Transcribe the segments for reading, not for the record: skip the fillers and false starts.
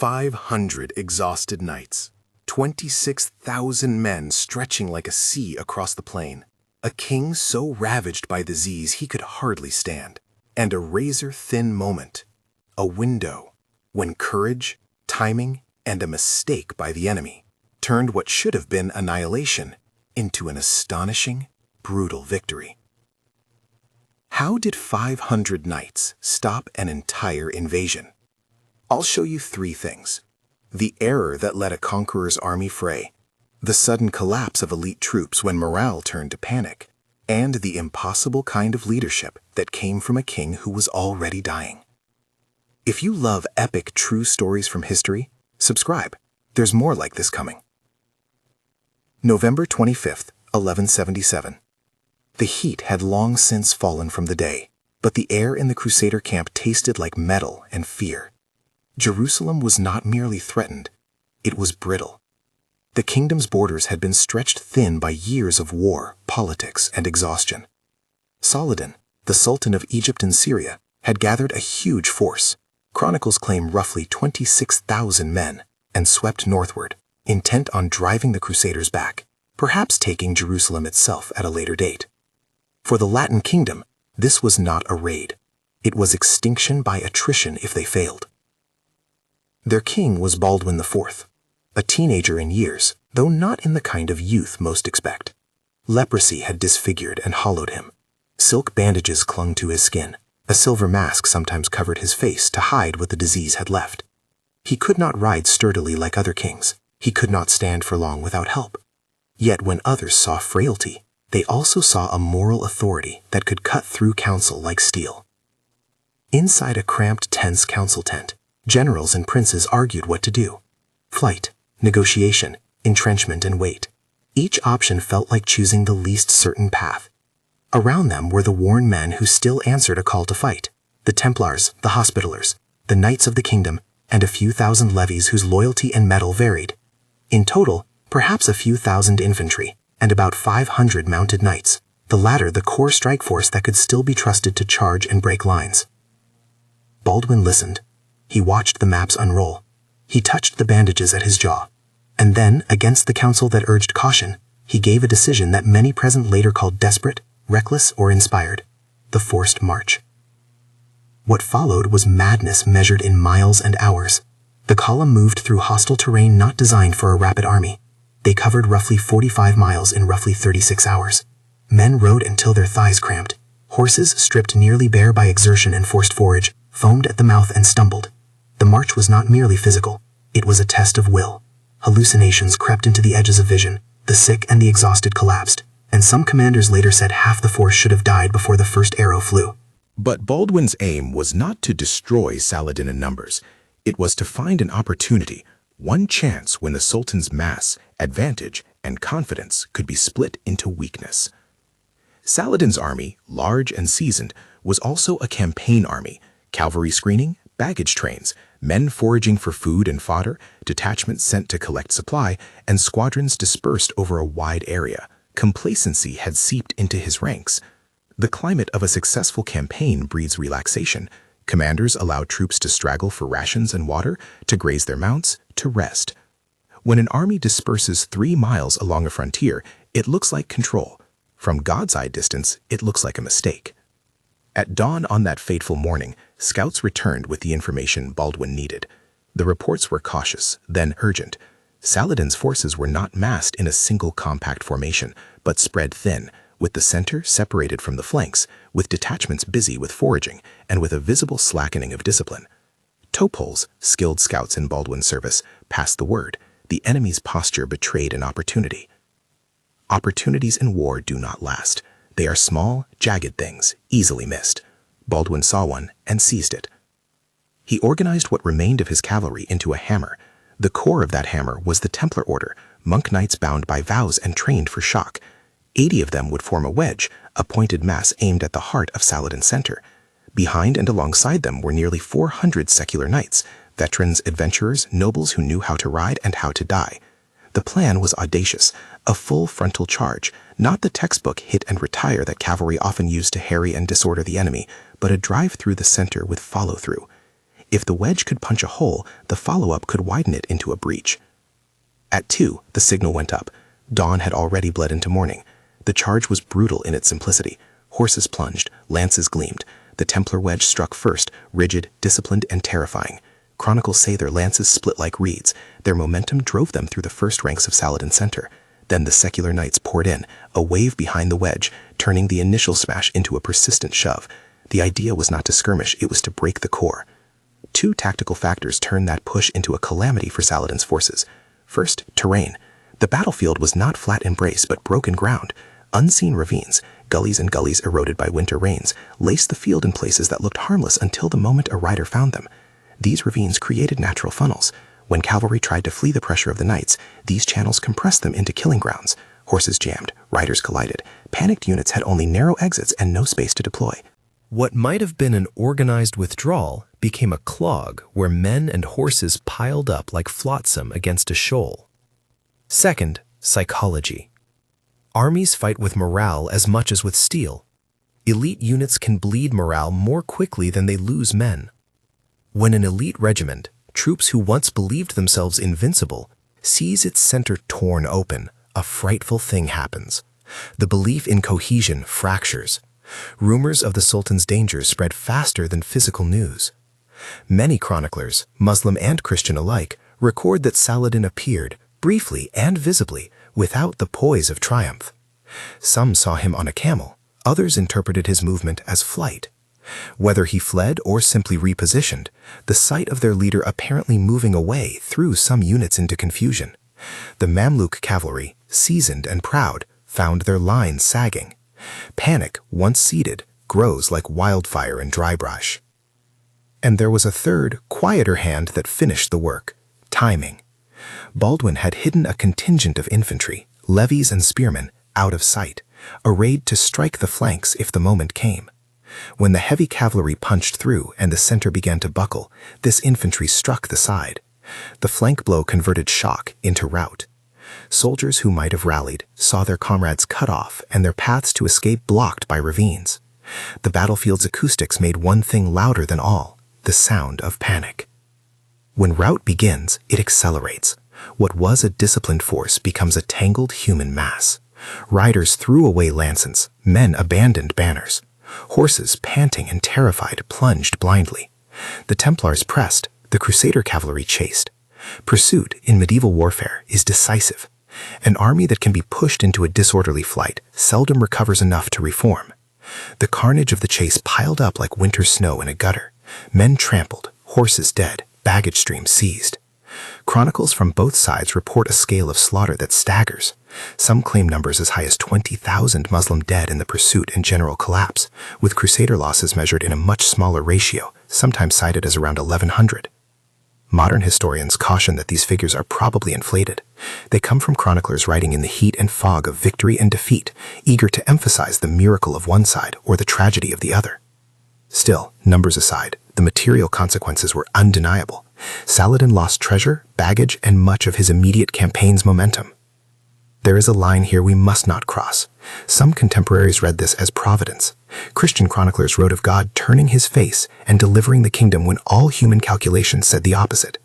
500 exhausted knights, 26,000 men stretching like a sea across the plain, a king so ravaged by disease he could hardly stand, and a razor-thin moment, a window, when courage, timing, and a mistake by the enemy turned what should have been annihilation into an astonishing, brutal victory. How did 500 knights stop an entire invasion? I'll show you three things: the error that led a conqueror's army fray, the sudden collapse of elite troops when morale turned to panic, and the impossible kind of leadership that came from a king who was already dying. If you love epic true stories from history, subscribe. There's more like this coming. November 25th, 1177. The heat had long since fallen from the day, but the air in the Crusader camp tasted like metal and fear. Jerusalem was not merely threatened, it was brittle. The kingdom's borders had been stretched thin by years of war, politics, and exhaustion. Saladin, the Sultan of Egypt and Syria, had gathered a huge force. Chronicles claim roughly 26,000 men, and swept northward, intent on driving the Crusaders back, perhaps taking Jerusalem itself at a later date. For the Latin kingdom, this was not a raid. It was extinction by attrition if they failed. Their king was Baldwin IV, a teenager in years, though not in the kind of youth most expect. Leprosy had disfigured and hollowed him. Silk bandages clung to his skin. A silver mask sometimes covered his face to hide what the disease had left. He could not ride sturdily like other kings. He could not stand for long without help. Yet when others saw frailty, they also saw a moral authority that could cut through counsel like steel. Inside a cramped, tense council tent, generals and princes argued what to do. Flight, negotiation, entrenchment, and wait. Each option felt like choosing the least certain path. Around them were the worn men who still answered a call to fight: the Templars, the Hospitallers, the Knights of the Kingdom, and a few thousand levies whose loyalty and mettle varied. In total, perhaps a few thousand infantry, and about 500 mounted knights, the latter the core strike force that could still be trusted to charge and break lines. Baldwin listened. He watched the maps unroll. He touched the bandages at his jaw. And then, against the counsel that urged caution, he gave a decision that many present later called desperate, reckless, or inspired: the forced march. What followed was madness measured in miles and hours. The column moved through hostile terrain not designed for a rapid army. They covered roughly 45 miles in roughly 36 hours. Men rode until their thighs cramped. Horses, stripped nearly bare by exertion and forced forage, foamed at the mouth and stumbled. The march was not merely physical. It was a test of will. Hallucinations crept into the edges of vision. The sick and the exhausted collapsed, and some commanders later said half the force should have died before the first arrow flew. But Baldwin's aim was not to destroy Saladin in numbers. It was to find an opportunity, one chance when the Sultan's mass, advantage, and confidence could be split into weakness. Saladin's army, large and seasoned, was also a campaign army: cavalry screening, baggage trains, men foraging for food and fodder, detachments sent to collect supply, and squadrons dispersed over a wide area. Complacency had seeped into his ranks. The climate of a successful campaign breeds relaxation. Commanders allow troops to straggle for rations and water, to graze their mounts, to rest. When an army disperses 3 miles along a frontier, it looks like control. From God's eye distance, it looks like a mistake. At dawn on that fateful morning, scouts returned with the information Baldwin needed. The reports were cautious, then urgent. Saladin's forces were not massed in a single compact formation, but spread thin, with the center separated from the flanks, with detachments busy with foraging, and with a visible slackening of discipline. Toepoles, skilled scouts in Baldwin's service, passed the word. The enemy's posture betrayed an opportunity. Opportunities in war do not last. They are small, jagged things, easily missed. Baldwin saw one and seized it. He organized what remained of his cavalry into a hammer. The core of that hammer was the Templar Order, monk knights bound by vows and trained for shock. 80 of them would form a wedge, a pointed mass aimed at the heart of Saladin's center. Behind and alongside them were nearly 400 secular knights, veterans, adventurers, nobles who knew how to ride and how to die. The plan was audacious, a full frontal charge, not the textbook hit and retire that cavalry often used to harry and disorder the enemy, but a drive through the center with follow-through. If the wedge could punch a hole, the follow-up could widen it into a breach. At 2, the signal went up. Dawn had already bled into morning. The charge was brutal in its simplicity. Horses plunged, lances gleamed. The Templar wedge struck first, rigid, disciplined, and terrifying. Chronicles say their lances split like reeds. Their momentum drove them through the first ranks of Saladin's center. Then the secular knights poured in, a wave behind the wedge, turning the initial smash into a persistent shove. The idea was not to skirmish, it was to break the core. 2 tactical factors turned that push into a calamity for Saladin's forces. First, terrain. The battlefield was not flat embrace, but broken ground. Unseen ravines, gullies and gullies eroded by winter rains, laced the field in places that looked harmless until the moment a rider found them. These ravines created natural funnels. When cavalry tried to flee the pressure of the knights, these channels compressed them into killing grounds. Horses jammed, riders collided. Panicked units had only narrow exits and no space to deploy. What might have been an organized withdrawal became a clog where men and horses piled up like flotsam against a shoal. Second, psychology. Armies fight with morale as much as with steel. Elite units can bleed morale more quickly than they lose men. When an elite regiment, troops who once believed themselves invincible, sees its center torn open, a frightful thing happens. The belief in cohesion fractures. Rumors of the Sultan's dangers spread faster than physical news. Many chroniclers, Muslim and Christian alike, record that Saladin appeared, briefly and visibly, without the poise of triumph. Some saw him on a camel, others interpreted his movement as flight. Whether he fled or simply repositioned, the sight of their leader apparently moving away threw some units into confusion. The Mamluk cavalry, seasoned and proud, found their lines sagging. Panic, once seated, grows like wildfire in dry brush. And there was a third, quieter hand that finished the work: timing. Baldwin had hidden a contingent of infantry, levies and spearmen, out of sight, arrayed to strike the flanks if the moment came. When the heavy cavalry punched through and the center began to buckle, this infantry struck the side. The flank blow converted shock into rout. Soldiers who might have rallied saw their comrades cut off and their paths to escape blocked by ravines. The battlefield's acoustics made one thing louder than all: the sound of panic. When rout begins, it accelerates. What was a disciplined force becomes a tangled human mass. Riders threw away lances, men abandoned banners. Horses, panting and terrified, plunged blindly. The Templars pressed, the Crusader cavalry chased. Pursuit, in medieval warfare, is decisive. An army that can be pushed into a disorderly flight seldom recovers enough to reform. The carnage of the chase piled up like winter snow in a gutter. Men trampled, horses dead, baggage streams seized. Chronicles from both sides report a scale of slaughter that staggers. Some claim numbers as high as 20,000 Muslim dead in the pursuit and general collapse, with Crusader losses measured in a much smaller ratio, sometimes cited as around 1,100. Modern historians caution that these figures are probably inflated. They come from chroniclers writing in the heat and fog of victory and defeat, eager to emphasize the miracle of one side or the tragedy of the other. Still, numbers aside, the material consequences were undeniable. Saladin lost treasure, baggage, and much of his immediate campaign's momentum. There is a line here we must not cross. Some contemporaries read this as providence. Christian chroniclers wrote of God turning his face and delivering the kingdom when all human calculations said the opposite.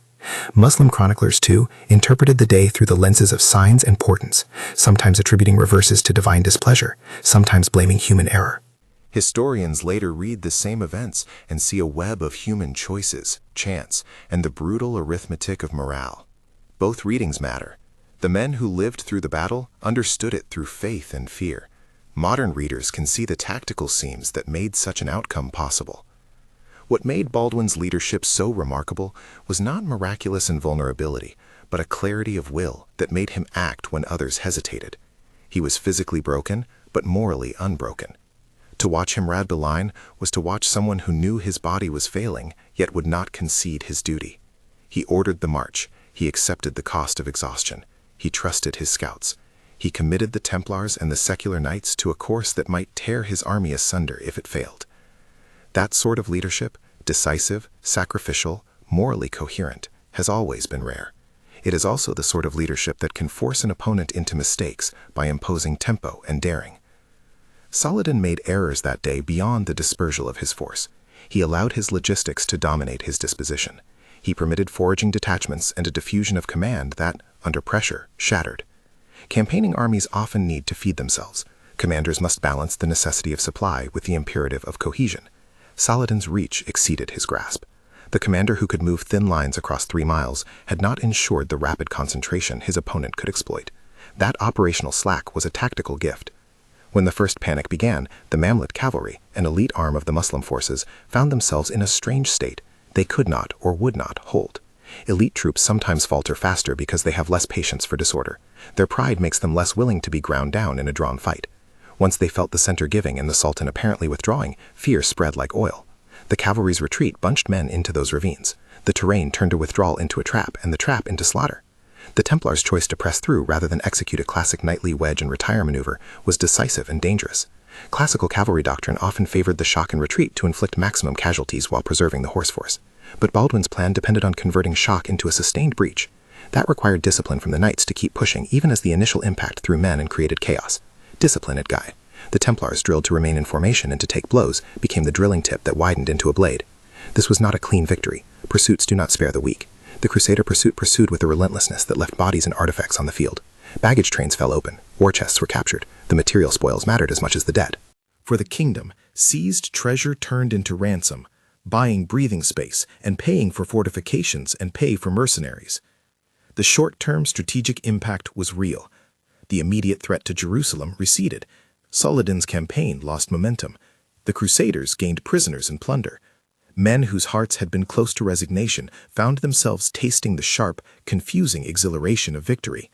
Muslim chroniclers, too, interpreted the day through the lenses of signs and portents, sometimes attributing reverses to divine displeasure, sometimes blaming human error. Historians later read the same events and see a web of human choices, chance, and the brutal arithmetic of morale. Both readings matter. The men who lived through the battle understood it through faith and fear. Modern readers can see the tactical seams that made such an outcome possible. What made Baldwin's leadership so remarkable was not miraculous invulnerability, but a clarity of will that made him act when others hesitated. He was physically broken, but morally unbroken. To watch him ride the line was to watch someone who knew his body was failing, yet would not concede his duty. He ordered the march. He accepted the cost of exhaustion. He trusted his scouts. He committed the Templars and the secular knights to a course that might tear his army asunder if it failed. That sort of leadership, decisive, sacrificial, morally coherent, has always been rare. It is also the sort of leadership that can force an opponent into mistakes by imposing tempo and daring. Saladin made errors that day beyond the dispersal of his force. He allowed his logistics to dominate his disposition. He permitted foraging detachments and a diffusion of command that, under pressure, shattered. Campaigning armies often need to feed themselves. Commanders must balance the necessity of supply with the imperative of cohesion. Saladin's reach exceeded his grasp. The commander who could move thin lines across 3 miles had not ensured the rapid concentration his opponent could exploit. That operational slack was a tactical gift. When the first panic began, the Mamluk cavalry, an elite arm of the Muslim forces, found themselves in a strange state. They could not or would not hold. Elite troops sometimes falter faster because they have less patience for disorder. Their pride makes them less willing to be ground down in a drawn fight. Once they felt the center giving and the Sultan apparently withdrawing, fear spread like oil. The cavalry's retreat bunched men into those ravines. The terrain turned a withdrawal into a trap and the trap into slaughter. The Templars' choice to press through rather than execute a classic knightly wedge and retire maneuver was decisive and dangerous. Classical cavalry doctrine often favored the shock and retreat to inflict maximum casualties while preserving the horse force. But Baldwin's plan depended on converting shock into a sustained breach. That required discipline from the knights to keep pushing even as the initial impact threw men and created chaos. Discipline at Guy. The Templars, drilled to remain in formation and to take blows, became the drilling tip that widened into a blade. This was not a clean victory. Pursuits do not spare the weak. The Crusader pursuit pursued with a relentlessness that left bodies and artifacts on the field. Baggage trains fell open. War chests were captured. The material spoils mattered as much as the dead. For the kingdom, seized treasure turned into ransom, buying breathing space and paying for fortifications and pay for mercenaries. The short-term strategic impact was real. The immediate threat to Jerusalem receded. Saladin's campaign lost momentum. The Crusaders gained prisoners and plunder. Men whose hearts had been close to resignation found themselves tasting the sharp, confusing exhilaration of victory.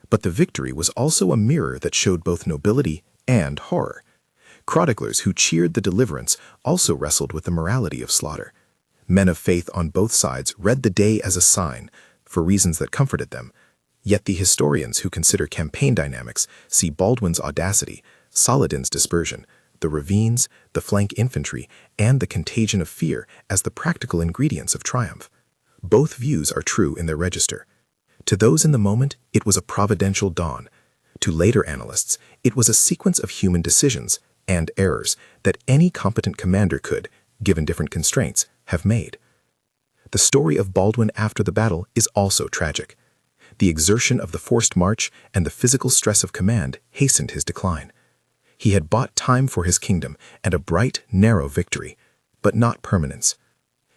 But the victory was also a mirror that showed both nobility and horror. Chroniclers who cheered the deliverance also wrestled with the morality of slaughter. Men of faith on both sides read the day as a sign, for reasons that comforted them. Yet the historians who consider campaign dynamics see Baldwin's audacity, Saladin's dispersion, the ravines, the flank infantry, and the contagion of fear as the practical ingredients of triumph. Both views are true in their register. To those in the moment, it was a providential dawn. To later analysts, it was a sequence of human decisions and errors that any competent commander could, given different constraints, have made. The story of Baldwin after the battle is also tragic. The exertion of the forced march and the physical stress of command hastened his decline. He had bought time for his kingdom and a bright, narrow victory, but not permanence.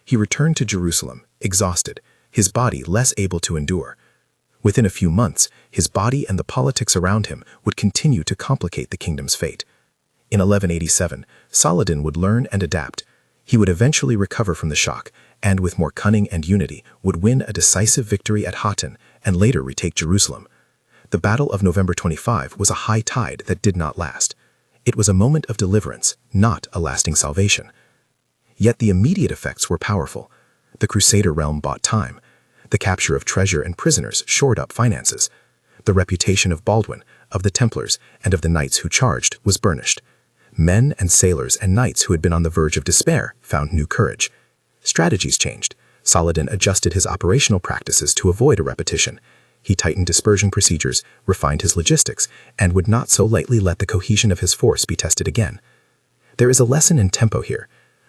He returned to Jerusalem, exhausted, his body less able to endure. Within a few months, his body and the politics around him would continue to complicate the kingdom's fate. In 1187, Saladin would learn and adapt. He would eventually recover from the shock, and with more cunning and unity, would win a decisive victory at Hattin and later retake Jerusalem. The Battle of November 25 was a high tide that did not last. It was a moment of deliverance, not a lasting salvation. Yet the immediate effects were powerful. The Crusader realm bought time. The capture of treasure and prisoners shored up finances. The reputation of Baldwin, of the Templars, and of the knights who charged was burnished. Men and sailors and knights who had been on the verge of despair found new courage. Strategies changed. Saladin adjusted his operational practices to avoid a repetition. He tightened dispersion procedures, refined his logistics, and would not so lightly let the cohesion of his force be tested again. There is a lesson in tempo here.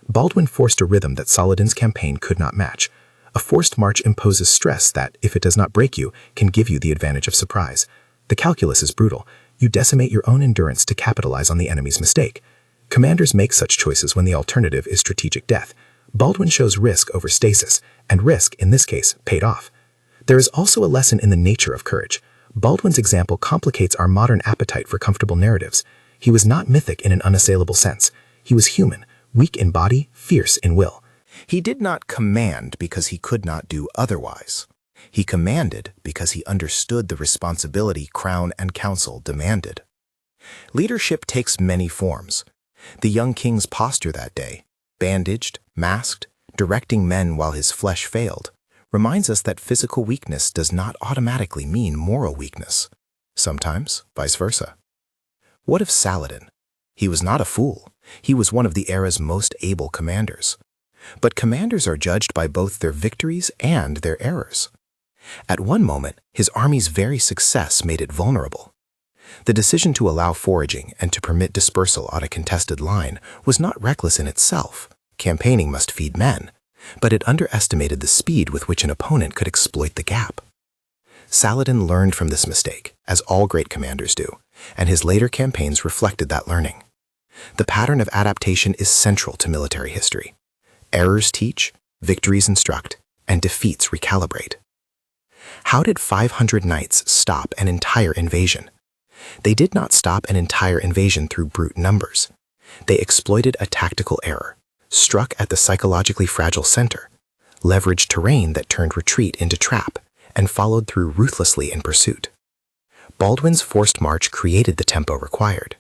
Baldwin forced a rhythm that Saladin's campaign could not match. A forced march imposes stress that, if it does not break you, can give you the advantage of surprise. The calculus is brutal. You decimate your own endurance to capitalize on the enemy's mistake. Commanders make such choices when the alternative is strategic death. Baldwin chose risk over stasis, and risk, in this case, paid off. There is also a lesson in the nature of courage. Baldwin's example complicates our modern appetite for comfortable narratives. He was not mythic in an unassailable sense. He was human, weak in body, fierce in will. He did not command because he could not do otherwise. He commanded because he understood the responsibility crown and council demanded. Leadership takes many forms. The young king's posture that day, bandaged, masked, directing men while his flesh failed, reminds us that physical weakness does not automatically mean moral weakness. Sometimes, vice versa. What of Saladin? He was not a fool. He was one of the era's most able commanders. But commanders are judged by both their victories and their errors. At one moment, his army's very success made it vulnerable. The decision to allow foraging and to permit dispersal on a contested line was not reckless in itself, Campaigning must feed men, but it underestimated the speed with which an opponent could exploit the gap. Saladin learned from this mistake, as all great commanders do, and his later campaigns reflected that learning. The pattern of adaptation is central to military history. Errors teach, victories instruct, and defeats recalibrate. How did 500 knights stop an entire invasion? They did not stop an entire invasion through brute numbers. They exploited a tactical error, struck at the psychologically fragile center, leveraged terrain that turned retreat into trap, and followed through ruthlessly in pursuit. Baldwin's forced march created the tempo required.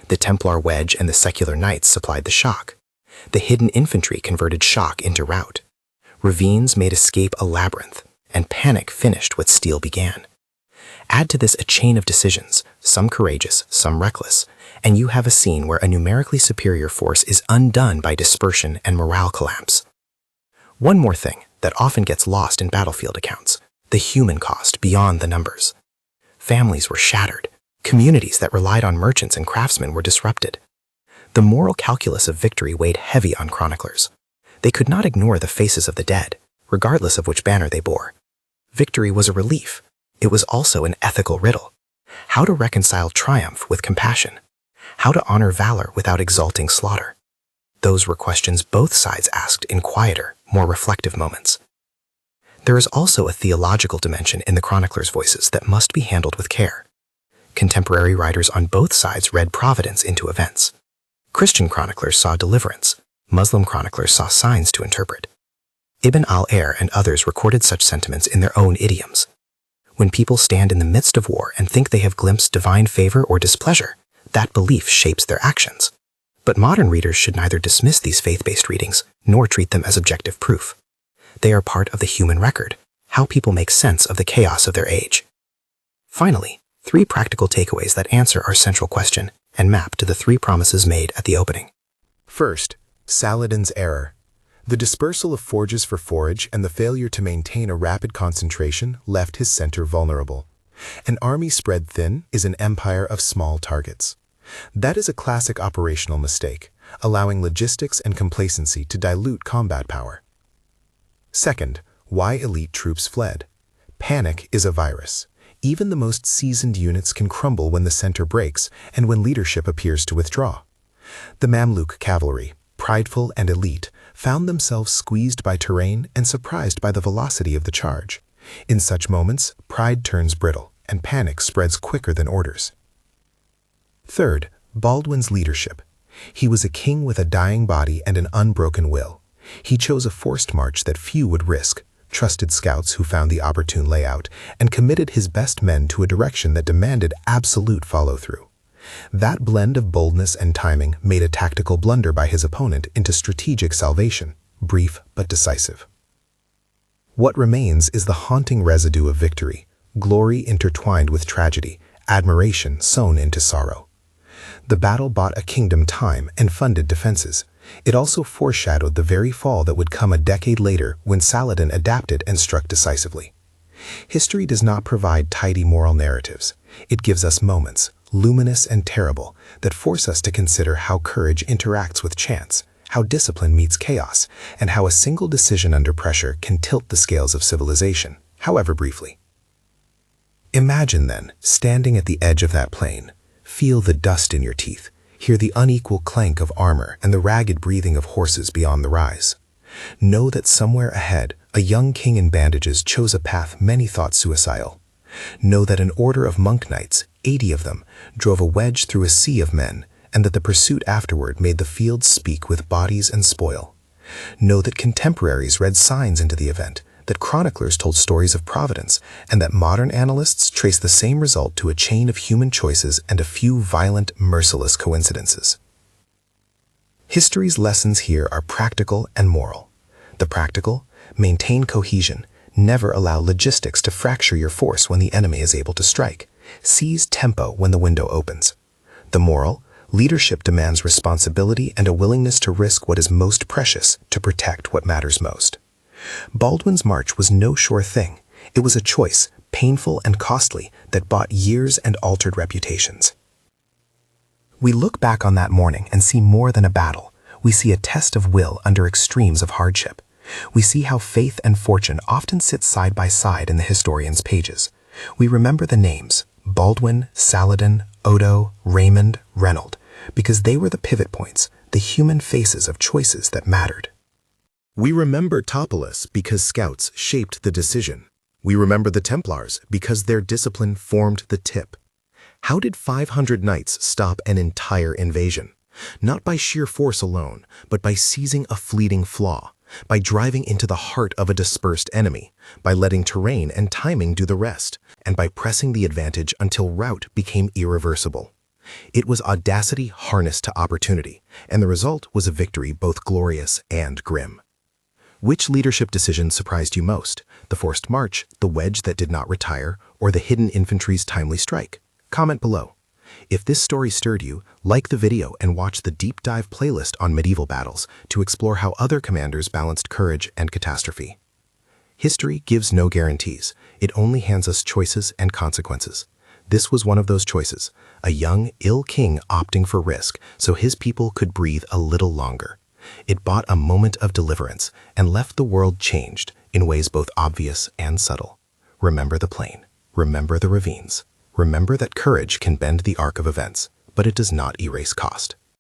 The Templar wedge and the secular knights supplied the shock. The hidden infantry converted shock into rout. Ravines made escape a labyrinth, and panic finished what steel began. Add to this a chain of decisions, some courageous, some reckless, and you have a scene where a numerically superior force is undone by dispersion and morale collapse. One more thing that often gets lost in battlefield accounts: the human cost beyond the numbers. Families were shattered. Communities that relied on merchants and craftsmen were disrupted. The moral calculus of victory weighed heavy on chroniclers. They could not ignore the faces of the dead, regardless of which banner they bore. Victory was a relief. It was also an ethical riddle. How to reconcile triumph with compassion? How to honor valor without exalting slaughter? Those were questions both sides asked in quieter, more reflective moments. There is also a theological dimension in the chroniclers' voices that must be handled with care. Contemporary writers on both sides read providence into events. Christian chroniclers saw deliverance. Muslim chroniclers saw signs to interpret. Ibn al-Air and others recorded such sentiments in their own idioms. When people stand in the midst of war and think they have glimpsed divine favor or displeasure, that belief shapes their actions. But modern readers should neither dismiss these faith-based readings nor treat them as objective proof. They are part of the human record, how people make sense of the chaos of their age. Finally, 3 practical takeaways that answer our central question and map to the 3 promises made at the opening. First, Saladin's error. The dispersal of forges for forage and the failure to maintain a rapid concentration left his center vulnerable. An army spread thin is an empire of small targets. That is a classic operational mistake, allowing logistics and complacency to dilute combat power. Second, why elite troops fled. Panic is a virus. Even the most seasoned units can crumble when the center breaks and when leadership appears to withdraw. The Mamluk cavalry, prideful and elite, found themselves squeezed by terrain and surprised by the velocity of the charge. In such moments, pride turns brittle, and panic spreads quicker than orders. Third, Baldwin's leadership. He was a king with a dying body and an unbroken will. He chose a forced march that few would risk, trusted scouts who found the opportune layout, and committed his best men to a direction that demanded absolute follow-through. That blend of boldness and timing made a tactical blunder by his opponent into strategic salvation, brief but decisive. What remains is the haunting residue of victory, glory intertwined with tragedy, admiration sewn into sorrow. The battle bought a kingdom time and funded defenses. It also foreshadowed the very fall that would come a decade later when Saladin adapted and struck decisively. History does not provide tidy moral narratives. It gives us moments, luminous and terrible, that force us to consider how courage interacts with chance, how discipline meets chaos, and how a single decision under pressure can tilt the scales of civilization, however briefly. Imagine then, standing at the edge of that plain, feel the dust in your teeth, hear the unequal clank of armor and the ragged breathing of horses beyond the rise. Know that somewhere ahead, a young king in bandages chose a path many thought suicidal. Know that an order of monk knights, 80 of them, drove a wedge through a sea of men, and that the pursuit afterward made the fields speak with bodies and spoil. Know that contemporaries read signs into the event, that chroniclers told stories of providence, and that modern analysts trace the same result to a chain of human choices and a few violent, merciless coincidences. History's lessons here are practical and moral. The practical: maintain cohesion, never allow logistics to fracture your force when the enemy is able to strike. Seize tempo when the window opens. The moral: leadership demands responsibility and a willingness to risk what is most precious to protect what matters most. Baldwin's march was no sure thing. It was a choice, painful and costly, that bought years and altered reputations. We look back on that morning and see more than a battle. We see a test of will under extremes of hardship. We see how faith and fortune often sit side by side in the historian's pages. We remember the names Baldwin, Saladin, Odo, Raymond, Reynold, because they were the pivot points, the human faces of choices that mattered. We remember Topulus because scouts shaped the decision. We remember the Templars because their discipline formed the tip. How did 500 knights stop an entire invasion? Not by sheer force alone, but by seizing a fleeting flaw, by driving into the heart of a dispersed enemy, by letting terrain and timing do the rest, and by pressing the advantage until rout became irreversible. It was audacity harnessed to opportunity, and the result was a victory both glorious and grim. Which leadership decision surprised you most? The forced march, the wedge that did not retire, or the hidden infantry's timely strike? Comment below. If this story stirred you, like the video and watch the deep dive playlist on medieval battles to explore how other commanders balanced courage and catastrophe. History gives no guarantees. It only hands us choices and consequences. This was one of those choices, a young, ill king opting for risk so his people could breathe a little longer. It bought a moment of deliverance and left the world changed in ways both obvious and subtle. Remember the plain. Remember the ravines. Remember that courage can bend the arc of events, but it does not erase cost.